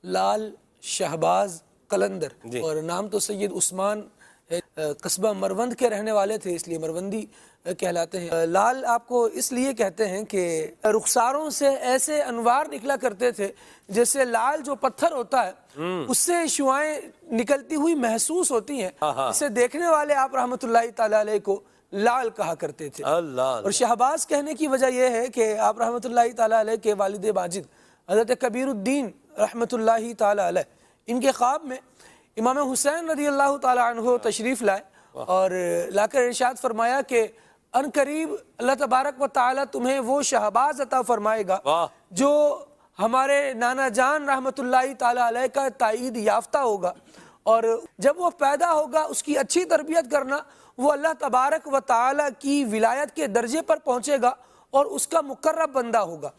लाल शहबाज कलंदर, और नाम तो सैयद उस्मान कस्बा मरवंद के रहने वाले थे, इसलिए मरवंदी कहलाते हैं। लाल आपको इसलिए कहते हैं कि रुखसारों से ऐसे अनवार निकला करते थे, जैसे लाल जो पत्थर होता है उससे शुआएं निकलती हुई महसूस होती हैं। इसे देखने वाले आप रहमतुल्लाहि तआला अलैह को लाल कहा करते थे। और शहबाज कहने की वजह यह है कि आप रहमतुल्लाहि तआला अलैह के वालिद माजिद हज़रत कबीरुद्दीन रहमतुल्लाहि तआला अलैह, इनके ख्वाब में इमाम हुसैन रज़ी अल्लाह ताला अन्हु तशरीफ़ लाए और लाकर इरशाद फरमाया कि अनकरीब अल्लाह तबारक व ताला तुम्हें वो शहबाज अता फरमाएगा जो हमारे नाना जान रहमतुल्लाहि ताला अलैह का ताईद याफ्ता होगा, और जब वो पैदा होगा उसकी अच्छी तरबियत करना, वो अल्लाह तबारक व ताला की विलायत के दर्जे पर पहुँचेगा और उसका मुकर्रब बंदा होगा।